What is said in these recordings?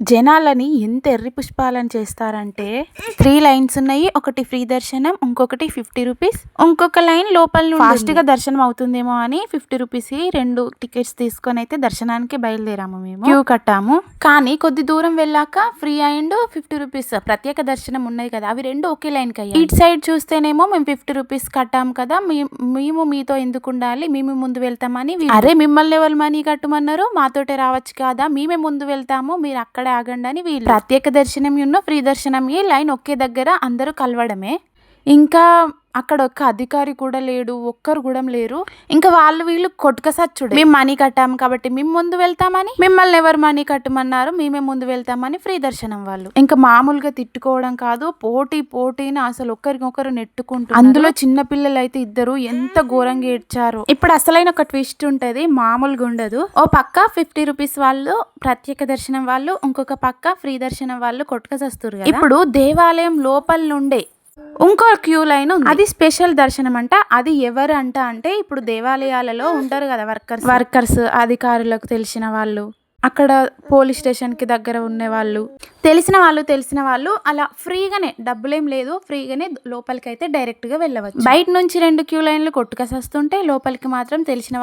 జనాలని ఎంత ఎర్రి పుష్పాలని చేస్తారంటే 3 లైన్స్ ఉన్నాయి. ఒకటి ఫ్రీ దర్శనం, ఇంకొకటి 50 రూపీస్, ఇంకొక లైన్ లోపల ఫాస్ట్గా దర్శనం అవుతుందేమో అని 50 రూపీస్ 2 టికెట్స్ తీసుకొని అయితే దర్శనానికి బయలుదేరాము. మేము క్యూ కట్టాము. కానీ కొద్ది దూరం వెళ్ళాక ఫ్రీ అండ్ 50 రూపీస్ ప్రత్యేక దర్శనం ఉన్నాయి కదా, అవి రెండు ఒకే లైన్కి అయ్యాయి. ఇటు సైడ్ చూస్తేనేమో మేము 50 రూపీస్ కట్టాము కదా, మేము మీతో ఎందుకు ఉండాలి, మేము ముందు వెళ్తామని. అరే మిమ్మల్ని ఎవరు మనీ కట్టమన్నారు, మాతోటే రావచ్చు కదా, మేమే ముందు వెళ్తాము, మీరు అక్కడ ఆగండి అని వీళ్ళు. ప్రత్యేక దర్శనం ఫ్రీ దర్శనం లైన్ ఒకే దగ్గర అందరూ కలవడమే. ఇంకా అక్కడ ఒక్క అధికారి కూడా లేడు, ఒక్కరు కూడా లేరు. ఇంకా వీళ్ళు కొట్టుక సచ్చుడు. మేము మనీ కట్టాము కాబట్టి మేము ముందు వెళ్తామని, మిమ్మల్ని ఎవరు మనీ కట్టమన్నారు, మేమే ముందు వెళ్తామని ఫ్రీ దర్శనం వాళ్ళు. ఇంకా మామూలుగా తిట్టుకోవడం కాదు, పోటీని అసలు ఒకరికొకరు నెట్టుకుంటారు. అందులో చిన్న పిల్లలు అయితే ఇద్దరు ఎంత ఘోరంగా ఏడ్చారు. ఇప్పుడు అసలైన ఒక ట్విస్ట్ ఉంటది, మామూలుగా ఉండదు. ఓ పక్క 50 రూపీస్ వాళ్ళు ప్రత్యేక దర్శనం వాళ్ళు, ఇంకొక పక్క ఫ్రీ దర్శనం వాళ్ళు కొట్టుక సస్తారు కదా. ఇప్పుడు దేవాలయం లోపల నుండే ఇంకో క్యూ లైన్ ఉంది, అది స్పెషల్ దర్శనం అంట. అది ఎవరు అంటే ఇప్పుడు దేవాలయాలలో ఉంటారు కదా వర్కర్స్, అధికారులకు తెలిసిన వాళ్ళు, అక్కడ పోలీస్ స్టేషన్ కి దగ్గర ఉండే వాళ్ళు, తెలిసిన వాళ్ళు అలా ఫ్రీగానే, డబ్బులేం లేదు, ఫ్రీగానే లోపలికి అయితే డైరెక్ట్ గా వెళ్ళవచ్చు. బయట నుంచి 2 క్యూ లైన్లు కొట్టుకసస్తుంటే లోపలికి మాత్రం తెలిసిన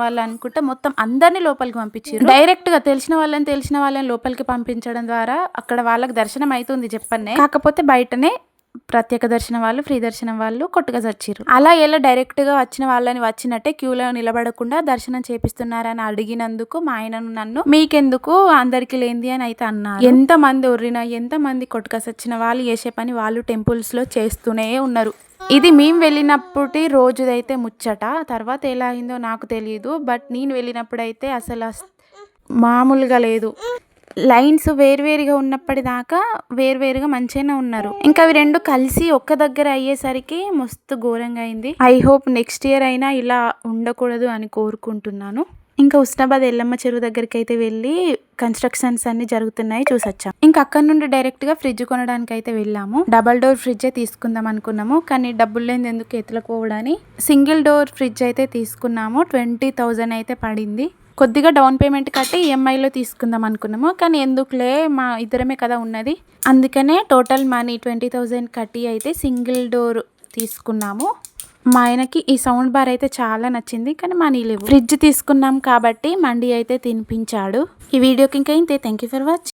వాళ్ళు అనుకుంటే మొత్తం అందరినీ లోపలికి పంపించారు. డైరెక్ట్ గా తెలిసిన వాళ్ళని లోపలికి పంపించడం ద్వారా అక్కడ వాళ్ళకి దర్శనం అవుతుంది చెప్పండి. కాకపోతే బయటనే ప్రత్యేక దర్శనం వాళ్ళు, ఫ్రీ దర్శనం వాళ్ళు కొట్టుగా చచ్చిరు. అలా ఎలా డైరెక్ట్ గా వచ్చిన వాళ్ళని వచ్చినట్టే క్యూలో నిలబడకుండా దర్శనం చేపిస్తున్నారని అడిగినందుకు మా ఆయనను నన్ను, మీకెందుకు అందరికి లేంది అని అయితే అన్నారు. ఎంత మంది ఒర్రినా, ఎంత మంది కొట్టుక చచ్చిన వాళ్ళు చేసే పని వాళ్ళు టెంపుల్స్ లో చేస్తూనే ఉన్నారు. ఇది మేము వెళ్ళినప్పటి రోజుదైతే ముచ్చట. తర్వాత ఎలా అయిందో నాకు తెలియదు, బట్ నేను వెళ్ళినప్పుడు అయితే అసలు మామూలుగా లేదు. లైన్స్ వేరువేరుగా ఉన్నప్పటిదాకా వేరువేరుగా మంచిగానే ఉన్నారు. ఇంకా అవి రెండు కలిసి ఒక్క దగ్గర అయ్యేసరికి మస్తు ఘోరంగా అయింది. ఐ హోప్ నెక్స్ట్ ఇయర్ అయినా ఇలా ఉండకూడదు అని కోరుకుంటున్నాను. ఇంకా ఉస్నాబాద్ ఎల్లమ్మ చెరువు దగ్గరికి అయితే వెళ్ళి కన్స్ట్రక్షన్స్ అన్ని జరుగుతున్నాయి చూసొచ్చాం. ఇంకా అక్కడ నుండి డైరెక్ట్ గా ఫ్రిడ్జ్ కొనడానికి అయితే వెళ్ళాము. డబల్ డోర్ ఫ్రిడ్జ్ తీసుకుందాం అనుకున్నాము, కానీ డబ్బులు లేని ఎందుకు ఎత్తులకోవడని సింగిల్ డోర్ ఫ్రిడ్జ్ అయితే తీసుకున్నాము. 20,000 అయితే పడింది. కొద్దిగా డౌన్ పేమెంట్ కట్టి ఈఎంఐలో తీసుకుందాం అనుకున్నాము, కానీ ఎందుకులే మా ఇద్దరమే కదా ఉన్నది, అందుకనే టోటల్ మనీ 20,000 కట్టి అయితే సింగిల్ డోర్ తీసుకున్నాము. మా ఆయనకి ఈ సౌండ్ బార్ అయితే చాలా నచ్చింది, కానీ మనీ లేవు. ఫ్రిడ్జ్ తీసుకున్నాం కాబట్టి మండి అయితే తినిపించాడు. ఈ వీడియోకి ఇంకా ఇంతే. Thank you for watching.